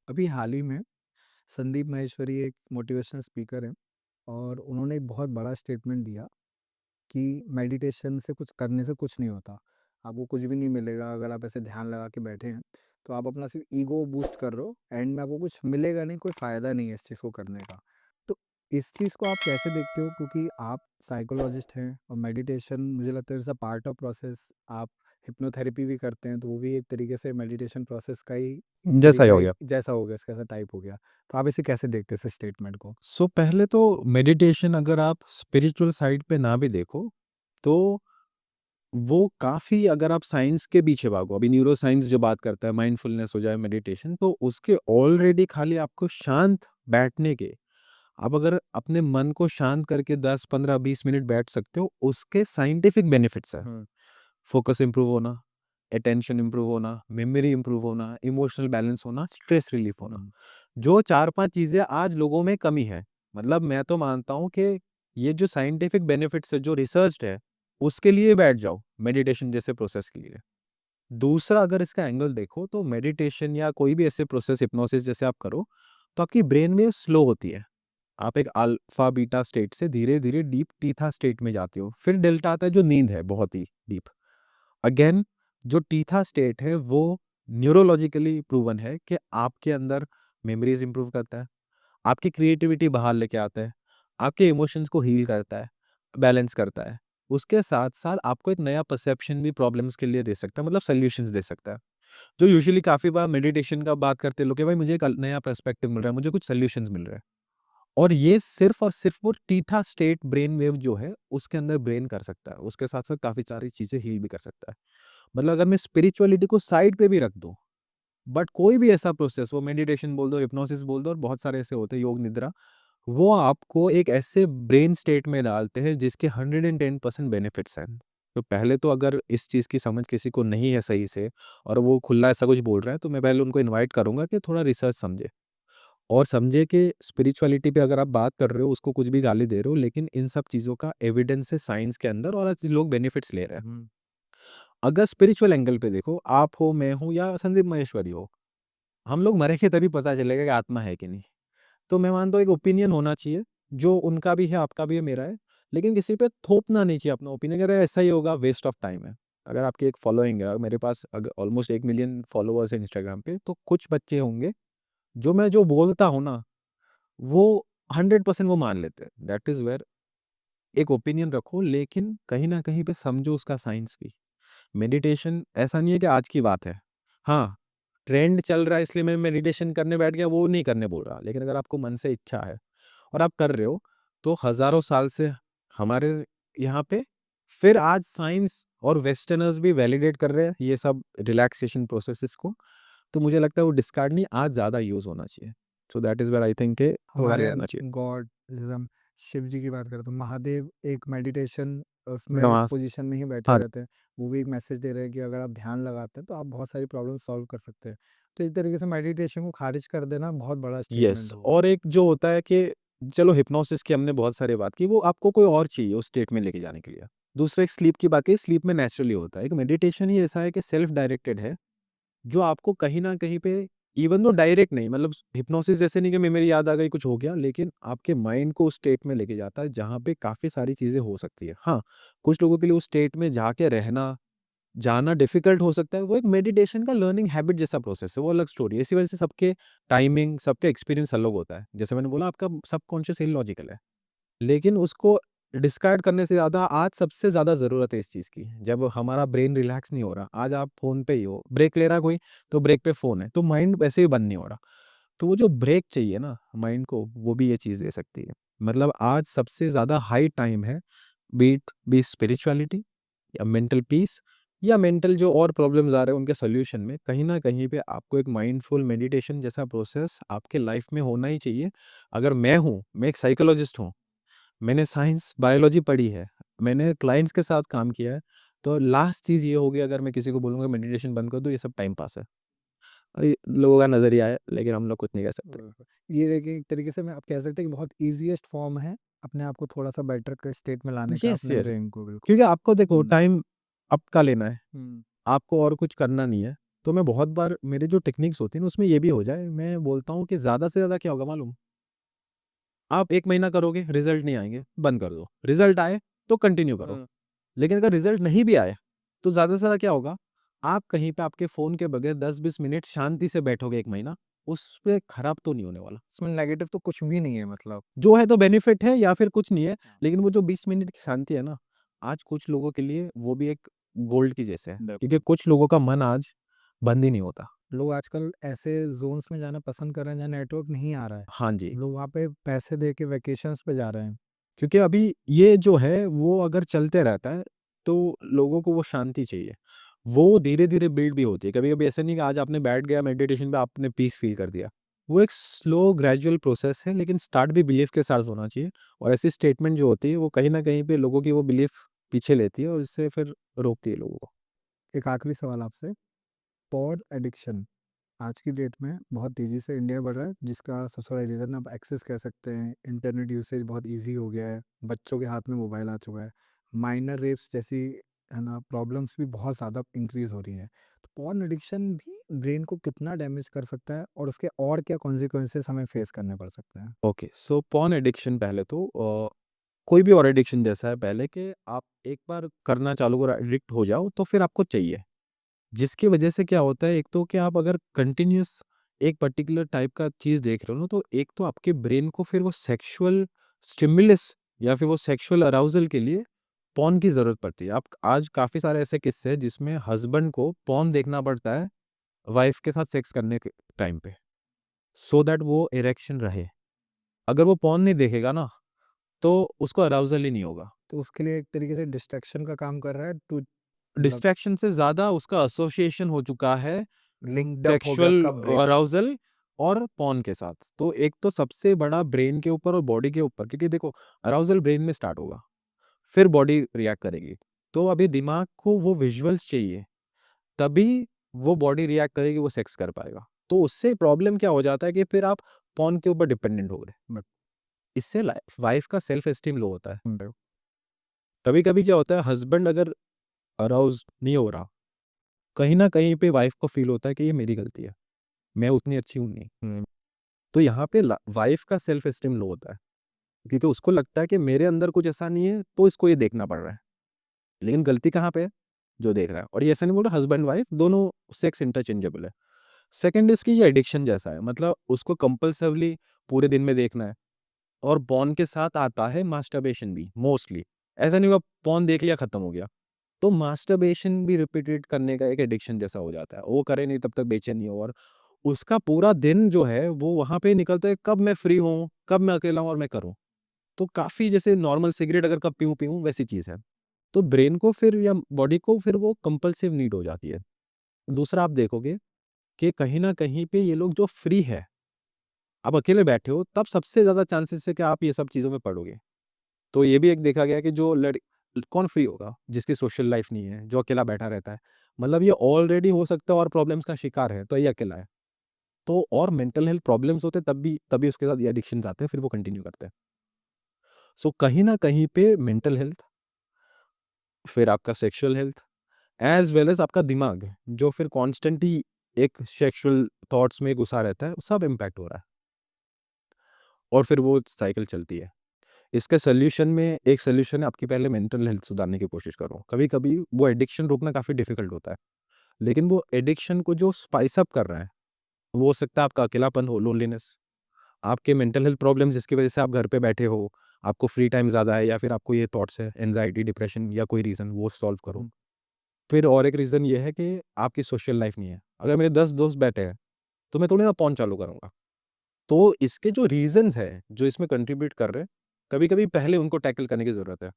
अभी हाल ही में संदीप माहेश्वरी एक मोटिवेशनल स्पीकर हैं और उन्होंने एक बहुत बड़ा स्टेटमेंट दिया कि मेडिटेशन से कुछ करने से कुछ नहीं होता। आपको कुछ भी नहीं मिलेगा अगर आप ऐसे ध्यान लगा के बैठे हैं। तो आप अपना सिर्फ ईगो बूस्ट कर रहे हो, एंड में आपको कुछ मिलेगा नहीं, कोई फ़ायदा नहीं है इस चीज़ को करने का। तो इस चीज़ को आप कैसे देखते हो? क्योंकि आप साइकोलॉजिस्ट हैं और मेडिटेशन मुझे लगता है is a part of process. आप हिप्नोथेरेपी भी करते हैं, तो वो भी एक तरीके से मेडिटेशन प्रोसेस का ही जैसा ही तरीका हो है, गया। जैसा हो गया, इसका ऐसा टाइप हो गया। तो आप इसे कैसे देखते हैं इस स्टेटमेंट को? सो पहले तो मेडिटेशन अगर आप स्पिरिचुअल साइड पे ना भी देखो, तो वो काफ़ी अगर आप साइंस के पीछे भागो, अभी न्यूरो साइंस जो बात करता है माइंडफुलनेस हो जाए मेडिटेशन, तो उसके ऑलरेडी खाली आपको शांत बैठने के, आप अगर अपने मन को शांत करके 10, 15, 20 मिनट बैठ सकते हो, उसके साइंटिफिक बेनिफिट्स हैं। हुँ, फोकस इंप्रूव होना, अटेंशन इंप्रूव होना, मेमोरी इंप्रूव होना, इमोशनल बैलेंस होना, स्ट्रेस रिलीफ होना। हुँ, जो 4-5 चीज़ें आज लोगों में कमी है। मतलब मैं तो मानता हूँ कि ये जो साइंटिफिक बेनिफिट्स है, जो रिसर्च्ड है, उसके लिए बैठ जाओ मेडिटेशन जैसे प्रोसेस के लिए। दूसरा अगर इसका एंगल देखो तो मेडिटेशन या कोई भी ऐसे प्रोसेस हिप्नोसिस जैसे आप करो, तो आपकी ब्रेन वेव स्लो होती है। आप एक अल्फा बीटा स्टेट से धीरे-धीरे डीप थीटा स्टेट में जाते हो। फिर डेल्टा आता है जो नींद है बहुत ही डीप। अगेन जो थीटा स्टेट है वो न्यूरोलॉजिकली प्रूवन है कि आपके अंदर मेमोरीज इंप्रूव करता है, आपकी क्रिएटिविटी बाहर लेके आता है, आपके इमोशंस को हील करता है, बैलेंस करता है। उसके साथ-साथ आपको एक नया परसेप्शन भी प्रॉब्लम्स के लिए दे सकता है, मतलब सॉल्यूशंस दे सकता है। जो यूजुअली काफ़ी बार मेडिटेशन का बात करते हैं लोग कि भाई मुझे एक नया पर्सपेक्टिव मिल रहा है, मुझे कुछ सॉल्यूशंस मिल रहे हैं। और ये सिर्फ़ और सिर्फ़ वो थीटा स्टेट ब्रेन वेव जो है, उसके अंदर ब्रेन कर सकता है। उसके साथ-साथ काफ़ी सारी चीज़ें हील भी कर सकता है। मतलब अगर मैं स्पिरिचुअलिटी को साइड पे भी रख दूँ, बट कोई भी ऐसा प्रोसेस, वो मेडिटेशन बोल दो, हिप्नोसिस बोल दो और बहुत सारे ऐसे होते हैं, योग निद्रा, वो आपको एक ऐसे ब्रेन स्टेट में डालते हैं जिसके 110% बेनिफिट्स हैं। तो पहले तो अगर इस चीज़ की समझ किसी को नहीं है सही से और वो खुला ऐसा कुछ बोल रहा है, तो मैं पहले उनको इनवाइट करूँगा कि थोड़ा रिसर्च समझे और समझे कि स्पिरिचुअलिटी पे अगर आप बात कर रहे हो, उसको कुछ भी गाली दे रहे हो, लेकिन इन सब चीज़ों का एविडेंस है साइंस के अंदर और आज लोग बेनिफिट्स ले रहे हैं। हुँ, अगर स्पिरिचुअल एंगल पे देखो, आप हो, मैं हूँ या संदीप माहेश्वरी हो, हम लोग मरेंगे तभी पता चलेगा कि आत्मा है कि नहीं। तो मैं मानता हूँ एक ओपिनियन होना चाहिए, जो उनका भी है, आपका भी है, मेरा है। लेकिन किसी पे थोपना नहीं चाहिए अपना ओपिनियन, अगर ऐसा ही होगा वेस्ट ऑफ टाइम है। अगर आपकी एक फॉलोइंग है, मेरे पास अग ऑलमोस्ट 1 मिलियन फॉलोवर्स हैं इंस्टाग्राम पे, तो कुछ बच्चे होंगे, जो मैं जो बोलता हूँ ना, वो 100% वो मान लेते हैं। दैट इज़ वेयर एक ओपिनियन रखो, लेकिन कहीं न कहीं पे समझो उसका साइंस भी। मेडिटेशन ऐसा नहीं है कि आज की बात है। हाँ, ट्रेंड चल रहा है इसलिए मैं मेडिटेशन करने बैठ गया, वो नहीं करने बोल रहा। लेकिन अगर आपको मन से इच्छा है और आप कर रहे हो, तो हज़ारों साल से हमारे यहाँ पे फिर आज साइंस और वेस्टर्नर्स भी वैलिडेट कर रहे हैं ये सब रिलैक्सेशन प्रोसेसेस को। तो मुझे लगता है वो डिस्कार्ड नहीं, आज ज़्यादा यूज़ होना चाहिए। So that is where I think के होगा हमारे रहना चाहिए। गॉड, जैसे हम शिव जी की बात करें तो महादेव एक मेडिटेशन उसमें नमाज़ पोजीशन में ही बैठे हाँ, रहते हैं। वो भी एक मैसेज दे रहे हैं कि अगर आप ध्यान लगाते हैं तो आप बहुत सारी प्रॉब्लम सॉल्व कर सकते हैं। तो एक तरीके से मेडिटेशन को खारिज कर देना बहुत बड़ा यस। स्टेटमेंट हुआ। और एक जो होता है कि चलो हिप्नोसिस की हमने बहुत सारी बात की, वो आपको कोई और चाहिए उस स्टेट में लेके जाने के लिए। दूसरा एक स्लीप की बात की, स्लीप में नेचुरली होता है। एक मेडिटेशन ही ऐसा है कि सेल्फ डायरेक्टेड है, जो आपको कहीं न कहीं पे इवन दो डायरेक्ट नहीं, मतलब हिप्नोसिस जैसे नहीं कि मैं मेरी याद आ गई कुछ हो गया, लेकिन आपके माइंड को उस स्टेट में लेके जाता है जहाँ पे काफ़ी सारी चीज़ें हो सकती है। हाँ, कुछ लोगों के लिए उस स्टेट में जाके रहना, जाना डिफ़िकल्ट हो सकता है, वो एक मेडिटेशन का लर्निंग हैबिट जैसा प्रोसेस है, वो अलग स्टोरी है। इसी वजह से सबके टाइमिंग, सबका एक्सपीरियंस अलग होता है। जैसे मैंने बोला आपका सबकॉन्शियस इलॉजिकल है, लेकिन उसको डिस्कार्ड करने से ज़्यादा आज सबसे ज़्यादा ज़रूरत है इस चीज़ की। जब हमारा ब्रेन रिलैक्स नहीं हो रहा, आज आप फ़ोन पे ही हो, ब्रेक ले रहा है कोई, तो ब्रेक पे फ़ोन है, तो माइंड वैसे ही बंद नहीं हो रहा। तो वो जो ब्रेक चाहिए ना माइंड को, वो भी ये चीज़ दे सकती है। मतलब आज सबसे ज़्यादा हाई टाइम है, बी स्पिरिचुअलिटी या मेंटल पीस या मेंटल जो और प्रॉब्लम्स आ रहे हैं उनके सॉल्यूशन में, कहीं न कहीं पे आपको एक माइंडफुल मेडिटेशन जैसा प्रोसेस आपके लाइफ में होना ही चाहिए। अगर मैं हूँ, मैं एक साइकोलॉजिस्ट हूँ, मैंने साइंस, बायोलॉजी पढ़ी है, मैंने क्लाइंट्स के साथ काम किया है, तो लास्ट चीज़ ये होगी अगर मैं किसी को बोलूँगा मेडिटेशन बंद कर दो, ये सब टाइम पास है। ये लोगों का नज़रिया है, लेकिन हम लोग कुछ नहीं कर सकते। ये देखिए एक तरीके से मैं आप कह सकते हैं कि बहुत ईज़ीएस्ट फ़ॉर्म है, अपने आप को थोड़ा-सा बेटर के स्टेट में लाने का यस, अपने यस। ब्रेन को, बिल्कुल। क्योंकि आपको देखो हुँ, टाइम आपका लेना है, हुँ, आपको और कुछ करना नहीं है। तो मैं बहुत बार मेरे जो टेक्निक्स होती हैं ना उसमें ये भी हो जाए, मैं बोलता हूँ कि ज़्यादा से ज़्यादा क्या होगा मालूम? आप 1 महीना करोगे, रिज़ल्ट नहीं आएँगे, बंद कर दो। रिज़ल्ट आए तो कंटिन्यू करो। लेकिन अगर रिज़ल्ट नहीं भी आए, तो ज़्यादा से ज़्यादा क्या होगा? आप कहीं पे आपके फ़ोन के बगैर 10-20 मिनट शांति से बैठोगे 1 महीना, उसपे खराब तो नहीं होने वाला। उसमें नेगेटिव तो कुछ भी नहीं है मतलब। जो है तो बेनिफिट है या फिर कुछ नहीं है, हाँ। लेकिन वो जो 20 मिनट की शांति है ना, आज कुछ लोगों के लिए वो भी एक गोल्ड की जैसे है। क्योंकि कुछ लोगों का मन आज बंद ही नहीं होता। लोग आजकल ऐसे ज़ोन्स में जाना पसंद कर रहे हैं जहाँ नेटवर्क नहीं आ रहा है। हाँ जी, लोग वहाँ पे पैसे दे के वैकेशंस पे जा रहे हैं। क्योंकि अभी ये जो है वो अगर चलते रहता है, तो लोगों को वो शांति चाहिए। वो धीरे-धीरे बिल्ड भी होती है। कभी-कभी ऐसा नहीं कि आज आपने बैठ गया मेडिटेशन पे आपने पीस फ़ील कर दिया। वो एक स्लो ग्रेजुअल प्रोसेस है, लेकिन स्टार्ट भी बिलीफ के साथ होना चाहिए और ऐसी स्टेटमेंट जो होती है वो कहीं न कहीं पे लोगों की वो बिलीफ पीछे लेती है और इससे फिर रोकती है लोगों को। एक आखिरी सवाल आपसे, पॉड एडिक्शन आज की डेट में बहुत तेज़ी से इंडिया में बढ़ रहा है, जिसका सबसे बड़ा रीज़न आप एक्सेस कह सकते हैं, इंटरनेट यूसेज बहुत ईज़ी हो गया है, बच्चों के हाथ में मोबाइल आ चुका है, माइनर रेप्स जैसी है ना प्रॉब्लम्स भी बहुत ज़्यादा इंक्रीज़ हो रही हैं। तो पॉर्न एडिक्शन भी ब्रेन को कितना डैमेज कर सकता है और उसके और क्या कॉन्सिक्वेंसेस हमें फेस करने पड़ सकते हैं? ओके, सो पॉर्न एडिक्शन पहले तो कोई भी और एडिक्शन जैसा है पहले कि आप एक बार करना चालू करो, एडिक्ट हो जाओ तो फिर आपको चाहिए। जिसकी वजह से क्या होता है, एक तो कि आप अगर कंटिन्यूअस एक पर्टिकुलर टाइप का चीज़ देख रहे हो ना, तो एक तो आपके ब्रेन को फिर वो सेक्सुअल स्टिमुलस या फिर वो सेक्सुअल अराउज़ल के लिए पॉर्न की ज़रूरत पड़ती है। आप आज काफ़ी सारे ऐसे किस्से हैं जिसमें हस्बैंड को पॉर्न देखना पड़ता है वाइफ़ के साथ सेक्स करने के टाइम पे, सो दैट वो इरेक्शन रहे। अगर वो पॉर्न नहीं देखेगा ना, तो उसको अराउज़ल ही नहीं होगा। तो उसके लिए एक तरीके से डिस्ट्रैक्शन का काम कर रहा है टू मतलब डिस्ट्रैक्शन से ज़्यादा उसका एसोसिएशन हो चुका है लिंक्ड अप हो गया सेक्सुअल कब ब्रेन अराउज़ल और पॉर्न के साथ। तो एक तो सबसे बड़ा ब्रेन के ऊपर और बॉडी के ऊपर, क्योंकि देखो अराउज़ल ब्रेन में स्टार्ट होगा, फिर बॉडी रिएक्ट करेगी। तो अभी दिमाग को वो विजुअल्स चाहिए, तभी वो बॉडी रिएक्ट करेगी, वो सेक्स कर पाएगा। तो उससे प्रॉब्लम क्या हो जाता है कि फिर आप पॉर्न के ऊपर डिपेंडेंट हो गए। बट इससे वाइफ का सेल्फ एस्टीम लो होता है। कभी-कभी क्या होता है, हस्बैंड अगर अराउज़ नहीं हो रहा, कहीं न कहीं पे वाइफ को फ़ील होता है कि ये मेरी गलती है, मैं उतनी अच्छी हूँ नहीं। तो यहाँ पे वाइफ का सेल्फ एस्टीम लो होता है, क्योंकि उसको लगता है कि मेरे अंदर कुछ ऐसा नहीं है तो इसको ये देखना पड़ रहा है। लेकिन गलती कहाँ पे है? जो देख रहा है। और ये ऐसा नहीं बोल रहा, हस्बैंड वाइफ दोनों सेक्स इंटरचेंजेबल है। सेकंड इसकी ये एडिक्शन जैसा है, मतलब उसको कंपल्सिवली पूरे दिन में देखना है। और पॉर्न के साथ आता है मास्टरबेशन भी मोस्टली। ऐसा नहीं हुआ पॉर्न देख लिया खत्म हो गया। तो मास्टरबेशन भी रिपीटेड करने का एक एडिक्शन जैसा हो जाता है। वो करे नहीं तब तक बेचैन नहीं हो, और उसका पूरा दिन जो है वो वहाँ पे निकलता है, कब मैं फ्री हूँ, कब मैं अकेला हूँ और मैं करूँ। तो काफ़ी जैसे नॉर्मल सिगरेट अगर कब पीऊँ पीऊँ वैसी चीज़ है। तो ब्रेन को फिर या बॉडी को फिर वो कंपल्सिव नीड हो जाती है। दूसरा आप देखोगे कि कहीं न कहीं पे ये लोग जो फ्री है, आप अकेले बैठे हो तब सबसे ज़्यादा चांसेस है कि आप ये सब चीज़ों में पड़ोगे। तो ये भी एक देखा गया है कि जो कौन फ्री होगा जिसकी सोशल लाइफ नहीं है, जो अकेला बैठा रहता है। मतलब ये ऑलरेडी हो सकता है और प्रॉब्लम्स का शिकार है, तो ये अकेला है। तो और मेंटल हेल्थ प्रॉब्लम्स होते हैं तभी उसके साथ ये एडिक्शंस आते हैं, फिर वो कंटिन्यू करते हैं। सो कहीं न कहीं पे मेंटल हेल्थ, फिर आपका sexual health as well as आपका दिमाग, जो फिर कॉन्स्टेंटली एक सेक्सुअल थॉट्स में घुसा रहता है, सब इम्पैक्ट हो रहा है और फिर वो साइकिल चलती है। इसके सॉल्यूशन में एक सॉल्यूशन है, आपकी पहले मेंटल हेल्थ सुधारने की कोशिश करो। कभी-कभी वो एडिक्शन रोकना काफ़ी डिफ़िकल्ट होता है, लेकिन वो एडिक्शन को जो स्पाइस अप कर रहा है, वो हो सकता है आपका अकेलापन हो, लोनलीनेस, आपके मेंटल हेल्थ प्रॉब्लम्स जिसकी वजह से आप घर पे बैठे हो, आपको फ्री टाइम ज़्यादा है या फिर आपको ये थॉट्स है, एंग्ज़ायटी, डिप्रेशन या कोई रीज़न, वो सॉल्व करो। फिर और एक रीज़न ये है कि आपकी सोशल लाइफ़ नहीं है। अगर मेरे 10 दोस्त बैठे हैं, तो मैं थोड़ी ना फ़ोन चालू करूँगा। तो इसके जो रीज़न्स हैं, जो इसमें कंट्रीब्यूट कर रहे हैं, कभी-कभी पहले उनको टैकल करने की ज़रूरत है।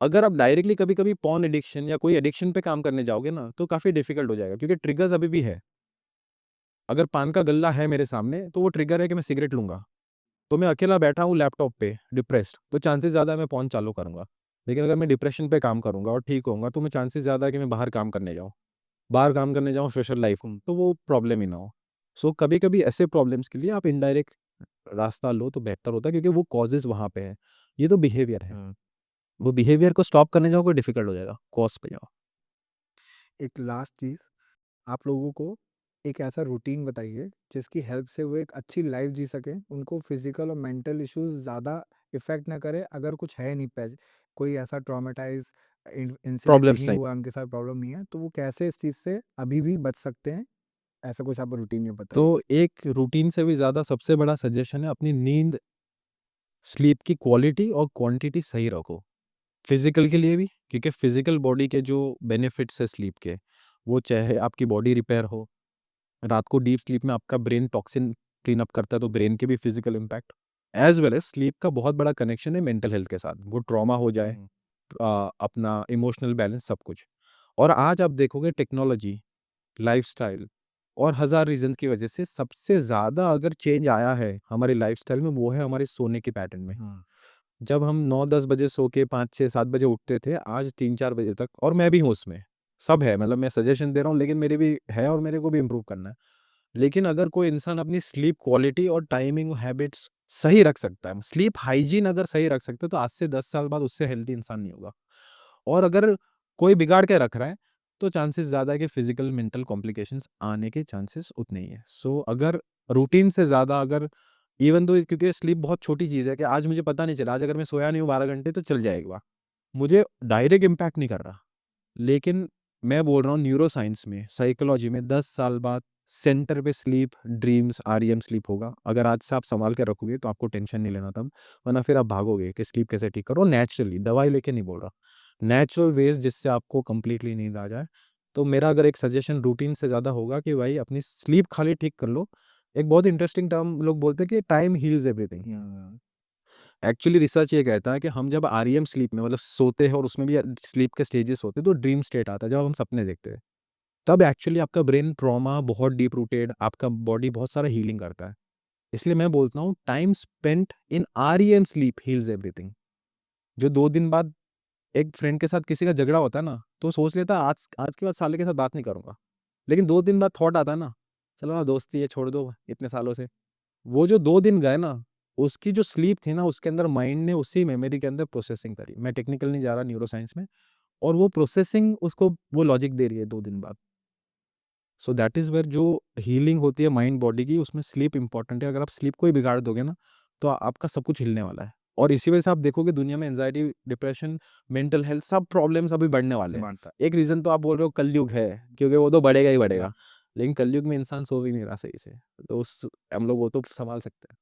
अगर आप डायरेक्टली कभी-कभी पॉर्न एडिक्शन या कोई एडिक्शन पे काम करने जाओगे ना, तो काफ़ी डिफ़िकल्ट हो जाएगा, क्योंकि ट्रिगर्स अभी भी है। अगर पान का गल्ला है मेरे सामने, तो वो ट्रिगर है कि मैं सिगरेट लूँगा। तो मैं अकेला बैठा हूँ लैपटॉप पे, डिप्रेस्ड, तो चांसेस ज़्यादा है मैं पॉर्न चालू करूँगा। लेकिन अगर मैं डिप्रेशन पे काम करूँगा और ठीक होऊँगा, तो मैं चांसेस ज़्यादा है कि मैं बाहर काम करने जाऊँ। बाहर काम करने जाऊँ, सोशल लाइफ़ हूँ, तो वो प्रॉब्लम ही ना हो। सो कभी-कभी ऐसे प्रॉब्लम्स के लिए आप इनडायरेक्ट रास्ता लो तो बेहतर होता है, क्योंकि वो कॉज़ेज़ वहाँ पे हैं। ये तो बिहेवियर है। वो बिहेवियर को स्टॉप करने जाओगे डिफ़िकल्ट हो जाएगा, कॉज़ पे जाओ। एक लास्ट चीज़ आप लोगों को एक ऐसा रूटीन बताइए जिसकी हेल्प से वो एक अच्छी लाइफ जी सकें, उनको फिजिकल और मेंटल इश्यूज ज़्यादा इफेक्ट ना करे। अगर कुछ है नहीं, कोई ऐसा ट्रॉमेटाइज इंसिडेंट प्रॉब्लम्स नहीं नहीं। हुआ, उनके साथ प्रॉब्लम नहीं है, तो वो कैसे इस चीज़ से अभी भी बच सकते हैं? ऐसा कुछ आप रूटीन में तो बताइए। एक रूटीन से भी ज़्यादा सबसे बड़ा सजेशन है अपनी नींद, स्लीप की क्वालिटी और क्वांटिटी सही रखो। फिज़िकल के लिए भी, क्योंकि फिज़िकल बॉडी के जो बेनिफिट्स है स्लीप के, वो चाहे आपकी बॉडी रिपेयर हो, रात को डीप स्लीप में आपका ब्रेन टॉक्सिन क्लीन अप करता है, तो ब्रेन के भी physical impact, as well as sleep का बहुत बड़ा कनेक्शन है मेंटल हेल्थ के साथ। वो ट्रॉमा हो जाए, हुँ, अपना इमोशनल बैलेंस सब कुछ। और आज आप देखोगे टेक्नोलॉजी, लाइफ़स्टाइल और हज़ार रीज़न्स की वजह से सबसे ज़्यादा अगर चेंज आया है हमारी लाइफ़स्टाइल में, वो है हमारे सोने के पैटर्न में। हुँ, जब हम 9-10 बजे सो के 5, 6, 7 बजे उठते थे, आज 3-4 बजे तक, और मैं भी हूँ उसमें। सब है, मतलब मैं सजेशन दे रहा हूँ, लेकिन मेरी भी है और मेरे को भी इम्प्रूव करना है। लेकिन अगर कोई इंसान अपनी स्लीप क्वालिटी और टाइमिंग हैबिट्स सही रख सकता है, स्लीप हाइजीन अगर सही रख सकता है, तो आज से 10 साल बाद उससे हेल्दी इंसान नहीं होगा। और अगर कोई बिगाड़ के रख रहा है, तो चांसेस ज़्यादा है कि फिजिकल मेंटल कॉम्प्लिकेशंस आने के चांसेस उतने ही है। सो अगर रूटीन से ज़्यादा, अगर इवन दो, क्योंकि स्लीप बहुत छोटी चीज़ है कि आज मुझे पता नहीं चला, आज अगर मैं सोया नहीं हूँ 12 घंटे तो चल जाएगा, मुझे डायरेक्ट इम्पैक्ट नहीं कर रहा। लेकिन मैं बोल रहा हूँ न्यूरोसाइंस में, साइकोलॉजी में 10 साल बाद सेंटर पे स्लीप, ड्रीम्स, आरईएम स्लीप होगा। अगर आज से आप संभाल के रखोगे तो आपको टेंशन नहीं लेना तब, वरना फिर आप भागोगे कि स्लीप कैसे ठीक करो नेचुरली, दवाई लेके नहीं बोल रहा। नेचुरल वेज जिससे आपको कंप्लीटली नींद आ जाए। तो मेरा अगर एक सजेशन रूटीन से ज़्यादा होगा कि भाई अपनी स्लीप खाली ठीक कर लो। एक बहुत इंटरेस्टिंग टर्म लोग बोलते हैं कि टाइम हील्स एवरीथिंग। हुँ, एक्चुअली रिसर्च ये कहता है कि हम जब आरईएम स्लीप में, मतलब सोते हैं और उसमें भी स्लीप के स्टेजेस होते हैं, तो ड्रीम स्टेट आता है जब हम सपने देखते हैं। तब एक्चुअली आपका ब्रेन ट्रॉमा बहुत डीप रूटेड, आपका बॉडी बहुत सारा हीलिंग करता है। इसलिए मैं बोलता हूँ time spent in REM sleep heals everything. जो 2 दिन बाद एक फ्रेंड के साथ किसी का झगड़ा होता है ना, तो सोच लेता है आज आज के बाद साले के साथ बात नहीं करूँगा। लेकिन 2 दिन बाद थॉट आता है ना, चलो ना दोस्ती है छोड़ दो इतने सालों से। वो जो 2 दिन गए ना, उसकी जो स्लीप थी ना, उसके अंदर माइंड ने उसी मेमोरी के अंदर प्रोसेसिंग करी। मैं टेक्निकल नहीं जा रहा न्यूरोसाइंस में, और वो प्रोसेसिंग उसको वो लॉजिक दे रही है 2 दिन बाद। सो दैट इज़ वेयर जो हीलिंग होती है माइंड बॉडी की, उसमें स्लीप इंपॉर्टेंट है। अगर आप स्लीप को ही बिगाड़ दोगे ना, तो आपका सब कुछ हिलने वाला है। और इसी वजह से आप देखोगे दुनिया में एंजाइटी, डिप्रेशन, मेंटल हेल्थ सब प्रॉब्लम्स अभी बढ़ने वाले हैं। बाँटता एक रीज़न तो आप बोल रहे हो कलयुग है, क्योंकि वो तो बढ़ेगा ही है। बढ़ेगा। लेकिन कलयुग में इंसान सो भी नहीं रहा सही से, तो उस हम लोग वो तो सँभाल सकते हैं।